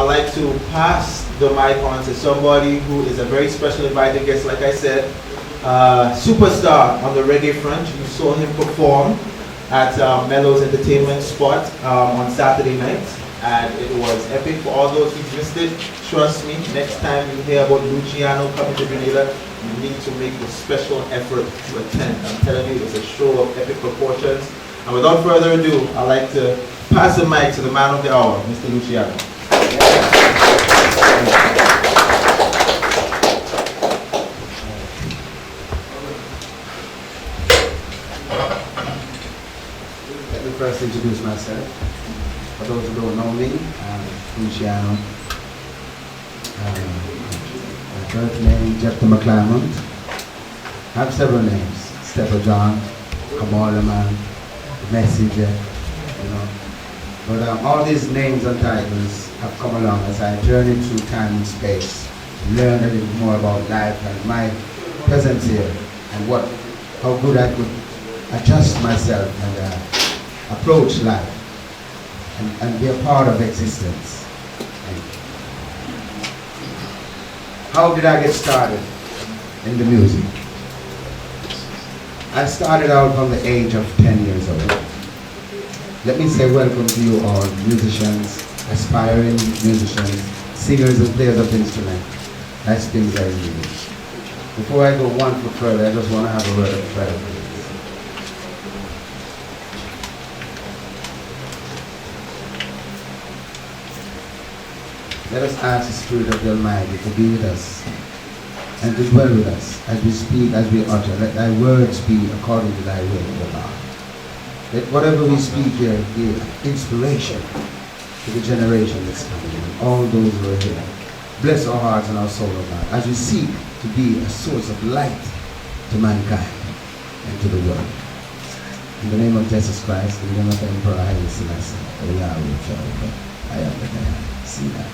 I'd like to pass the mic on to somebody who is a very special invited guest, like I said, superstar on the reggae front. You saw him perform at Mellows Entertainment Spot on Saturday night, and it was epic. For all those who missed it, trust me, next time you hear about Luciano coming to Grenada, you need to make a special effort to attend. I'm telling you, it's a show of epic proportions. And without further ado, I'd like to pass the mic to the man of the hour, Mr. Luciano. Let me first introduce myself. For those who don't know me, I'm Luciano. My birth name, Jephthah McClymont. I have several names. Stepper John, Kamala Man, Messenger, you know. But all these names and titles have come along as I journey through time and space, learn a little more about life and my presence here, and how good I could adjust myself and approach life and be a part of existence. How did I get started in the music? I started out from the age of 10 years old. Let me say welcome to you all, musicians, aspiring musicians, singers and players of instruments. That's been very unique. Before I go one foot further, I just want to have a word of prayer, please. Let us ask the Spirit of the Almighty to be with us and to dwell with us as we speak, as we utter. Let thy words be according to thy will, O God. Let whatever we speak here be inspiration to the generation that's coming and all those who are here. Bless our hearts and our soul, O God, as we seek to be a source of light to mankind and to the world. In the name of Jesus Christ, in the name of the Emperor Haile Selassie, I am the man. See that.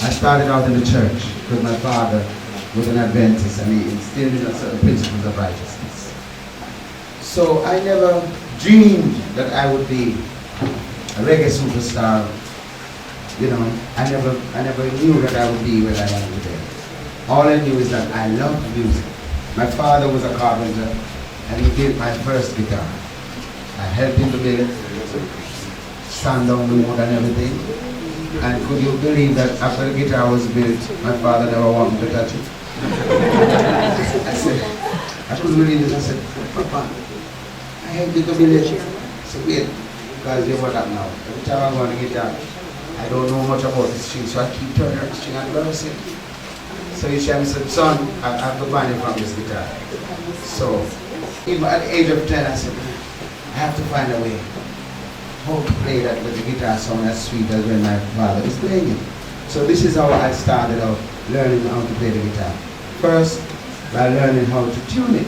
I started out in the church because my father was an Adventist and he instilled in us certain principles of righteousness. So I never dreamed that I would be a reggae superstar. You know, I never knew that I would be where I am today. All I knew is that I loved music. My father was a carpenter and he built my first guitar. I helped him to build it, stand down the wood and everything. And could you believe that after the guitar was built, my father never wanted to touch it? I said, I couldn't believe this. I said, Papa, I helped you to build it. I said, wait, because you know what now. Every time I'm on the guitar, I don't know much about the string, so I keep turning the string and reversing. So he said, son, I have to ban you from this guitar. So, even at the age of 10, I said, I have to find a way how to play that with the guitar sound as sweet as when my father is playing it. So this is how I started out learning how to play the guitar. First, by learning how to tune it.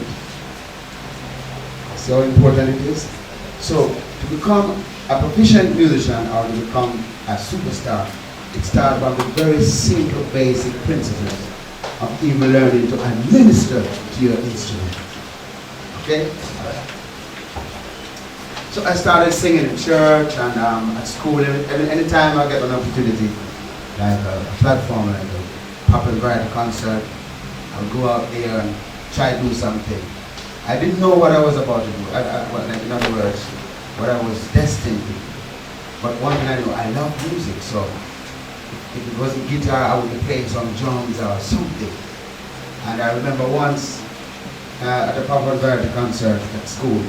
See how important it is? So, to become a proficient musician or to become a superstar, it starts from the very simple basic principles of even learning to administer to your instrument. Okay? So I started singing in church and at school. Anytime I get an opportunity, like a platform, like a pop and variety concert, I'll go out there and try to do something. I didn't know what I was about to do. Like in other words, what I was destined to do. But one thing I know, I love music. So if it wasn't guitar, I would be playing some drums or something. And I remember once at a pop and variety concert at school,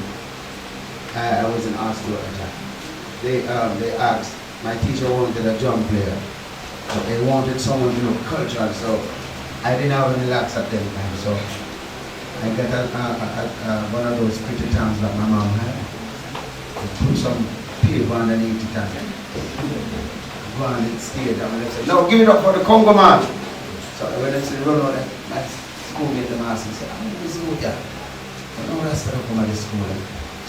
I was in art school at the time. They asked, my teacher wanted a drum player, but they wanted someone to look cultural, so I didn't have any lax at that time. So I got one of those pretty towns that my mom had. They put some paper underneath it and go on the stage and they said, no, give it up for the Congo man. So when I said, run out, my school made the master said, I'm in this school, yeah. So now I started from the school.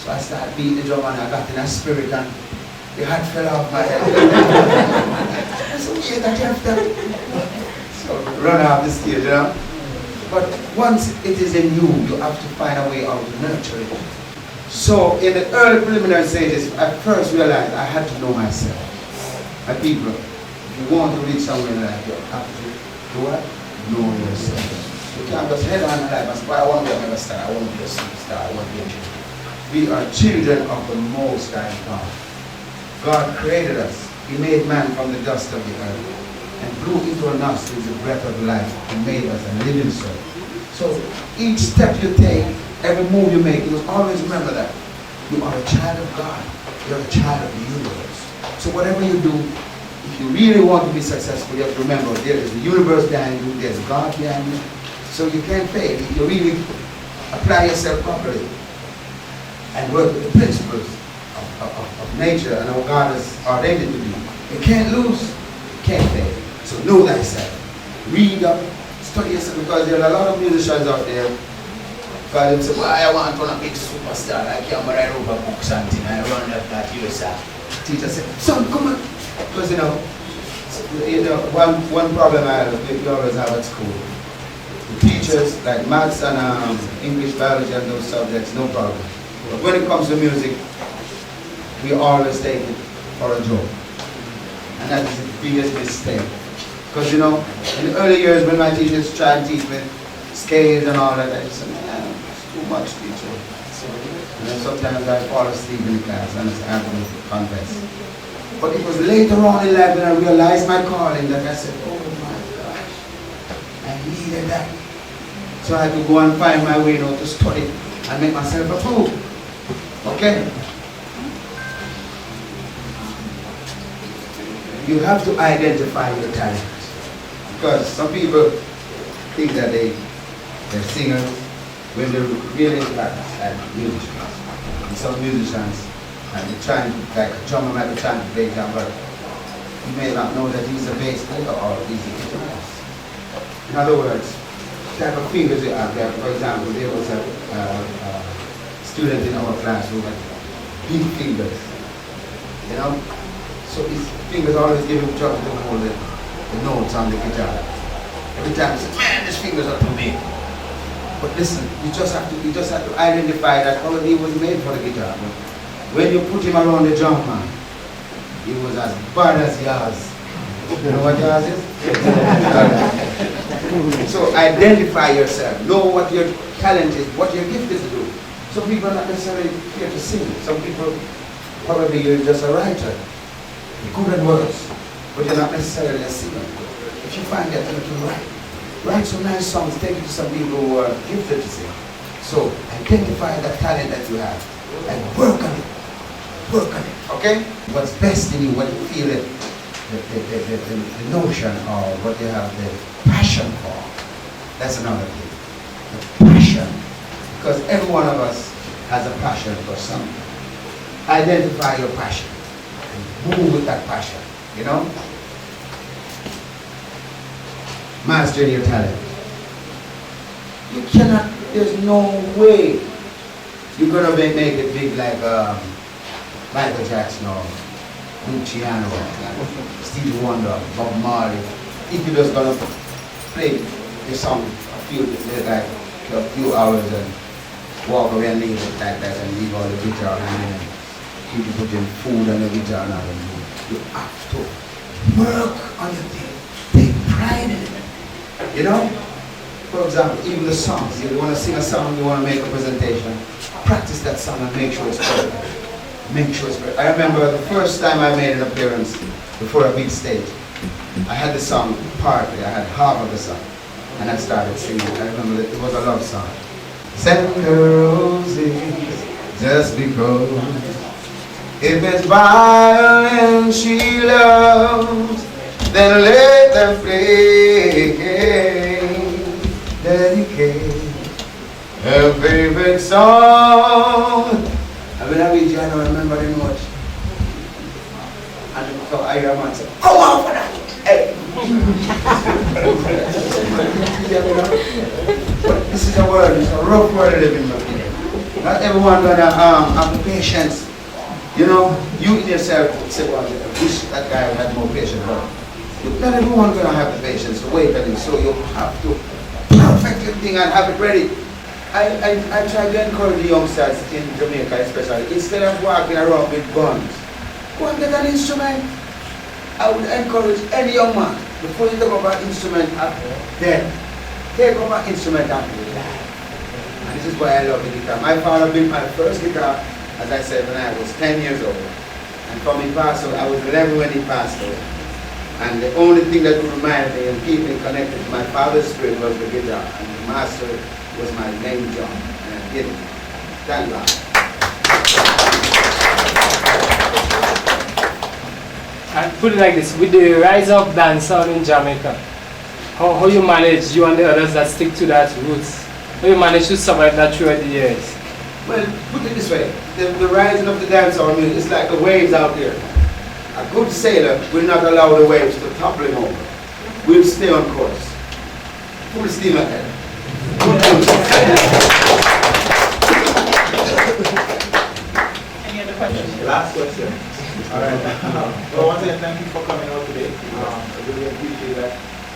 So I started beating the drum and I got in a spirit and the hat fell off my head. I said, shit, I can't have So run off the stage, you know. But once it is in you, you have to find a way how to nurture it. So in the early preliminary stages, I first realized I had to know myself. My people, if you want to reach somewhere in life, you have to do what? Know yourself. You can't just head on in life and say, I want to be a mega star, I want to be a superstar, I want to be a champion. We are children of the Most High God. God created us. He made man from the dust of the earth and blew into our nostrils the breath of life and made us a living soul. So each step you take, every move you make, you must always remember that you are a child of God. You're a child of the universe. So whatever you do, if you really want to be successful, you have to remember there is the universe behind you, there's God behind you. So you can't fail if you really apply yourself properly and work with the principles of nature and how God has ordained it to be. You can't lose, you can't fail. So know thyself. Read up, study yourself, because there are a lot of musicians out there. God will say, well, I want to be a big superstar. I can't write over books and things. I run that USA. Teacher said, son, come on. Because one problem we always have at school. The teachers, like maths and English, biology and those subjects, no problem. But when it comes to music, we always take it for a joke. And that is the biggest mistake. Because in the early years when my teachers tried to teach me scales and all that, I just said, man, it's too much, teacher. And then sometimes I fall asleep in the class and I have to confess. But it was later on in life when I realized my calling that I said, oh my gosh, I needed that. So I had to go and find my way to study and make myself a fool. Okay? You have to identify your talent. Because some people think that they're singers when they're really like musicians. And some musicians, and they're trying to, like a drummer might be trying to play down, but you may not know that he's a bass player or he's a guitarist. In other words, the type of fingers you have there. For example, there was a student in our class who had big fingers, So his fingers always give him trouble to hold the notes on the guitar. Every time he says, man, his fingers are too big. But listen, you just have to identify that he was made for the guitar. But when you put him around the drum, man, he was as bad as yours. You know what yours is? So identify yourself. Know what your talent is, what your gift is to do. Some people are not necessarily here to sing. Some people, probably you're just a writer. You're good at words, but you're not necessarily a singer. If you find that, you can write some nice songs, take it to some people who are gifted to sing. So identify that talent that you have and work on it. Work on it, okay? What's best in you, what you feel it, the notion or what you have the passion for. That's another thing. The passion. Because every one of us has a passion for something. Identify your passion. Move with that passion, Mastering your talent. You cannot, there's no way you're going to make it big like Michael Jackson or Luciano, Stevie Wonder, Bob Marley. If you're just going to play the song a few hours and walk away and leave it like that and leave all the guitar and people putting food on the guitar now. You have to work on your thing. Take pride in it. For example, even the songs. You want to sing a song, you want to make a presentation. Practice that song and make sure it's perfect. Make sure it's perfect. I remember the first time I made an appearance before a big stage. I had the song partly. I had half of the song. And I started singing. I remember it was a love song. Send her roses just because. If it's violin she loves, then let them play. Dedicate her favorite song. And when I read you, I don't remember the notes. And so I hear a man say, go on for that! Hey! But this is a word, it's a rough word to live in. Not everyone gonna have the patience. You in yourself say, well, I wish that guy had more patience. But not everyone's going to have the patience to wait on him, so you have to perfect your thing and have it ready. I try to encourage the youngsters in Jamaica especially, instead of walking around with guns, go and get an instrument. I would encourage any young man, before you take up an instrument then take up an instrument and play. And this is why I love the guitar. My father built my first guitar, as I said, when I was 10 years old. And from he passed away, I was 11 when he passed away. And the only thing that would remind me and keep me connected to my father's spirit was the guitar. And the master was my name, John. And I did it. Thank God. And put it like this, with the rise of dancehall in Jamaica, how you manage, you and the others that stick to that roots, how you manage to survive that throughout the years? Well, put it this way, the rising of the dancehall music is like the waves out there. A good sailor will not allow the waves to topple him over. We'll stay on course. Full steam ahead. Any other questions? Last question. All right. Well, once again, thank you for coming out today. I really appreciate that.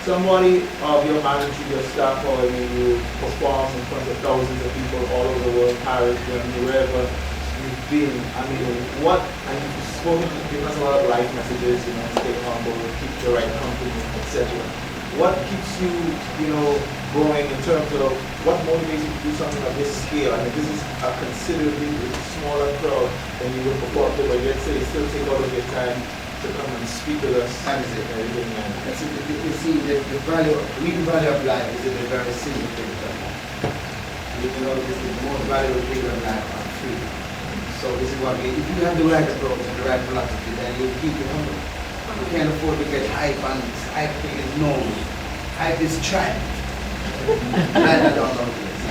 Somebody of your magnitude, your staff, or you perform in front of thousands of people all over the world, Paris, Germany, wherever you've been. I mean, what, and you've spoken, given us a lot of life messages, stay humble, keep the right company, etc. What keeps you, going in terms of what motivates you to do something of this scale? I mean, this is a considerably smaller crowd than you would perform to, but yet say still take all of your time to come and speak with us. That is it. Everything. That's it. You see, the value, real value of life is in the very simple things of life. This is the most valuable thing of life are free. So this is what we, if you have the right approach and the right philosophy, then you'll keep it humble. You can't afford to get hype, and hype thing is known. Hype is tried. I don't know this.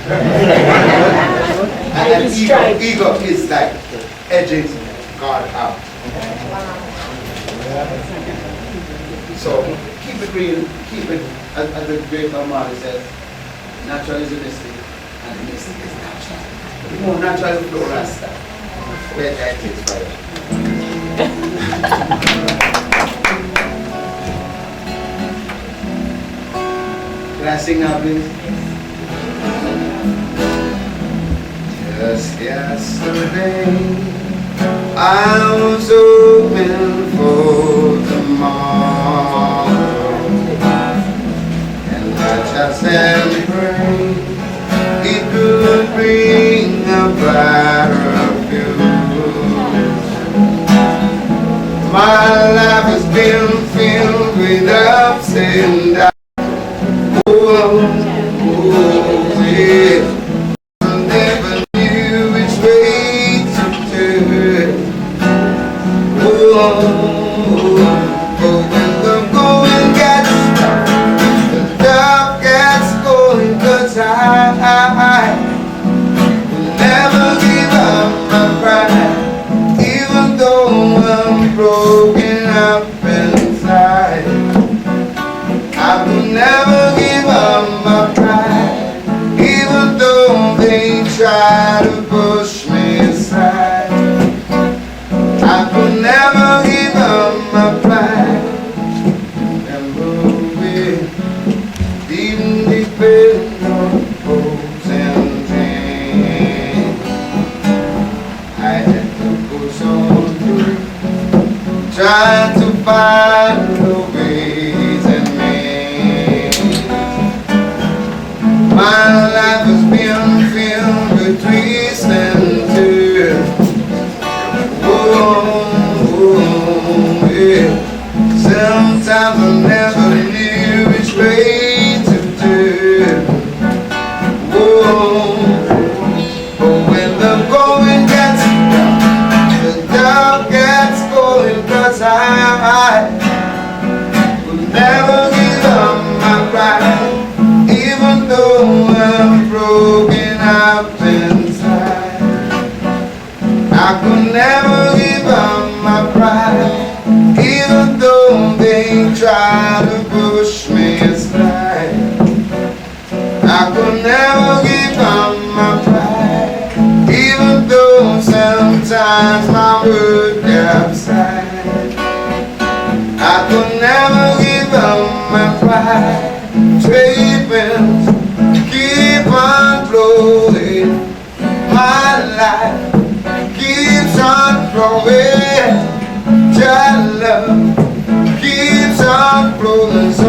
And ego is like edging God out. So keep it real, keep it, as the great Normani says, natural is a mystic, and the mystic is natural. The more natural the flow rasta. Where that is for you. Can I sing now, please? Just yesterday, I was hoping for tomorrow, and I just had to pray it could bring a brighter future. My life has been filled with ups and downs. Try to push me aside. I could never give up my pride. Remember it, even depend on hopes and dreams. I had to push on through, trying to find the ways and means. My life has been filled with twists and turns. Yeah. Sometimes I never knew which way to turn. But when the going gets dark, the dark gets going, 'cause I will never give up my pride, even though I'm broken up inside. I could never give up my pride, even though they try to push me aside. I could never give up my pride, even though sometimes my word capsized. I could never give up my pride. Trade winds keep on blowing, my life keeps on flowing. Your love keeps blow the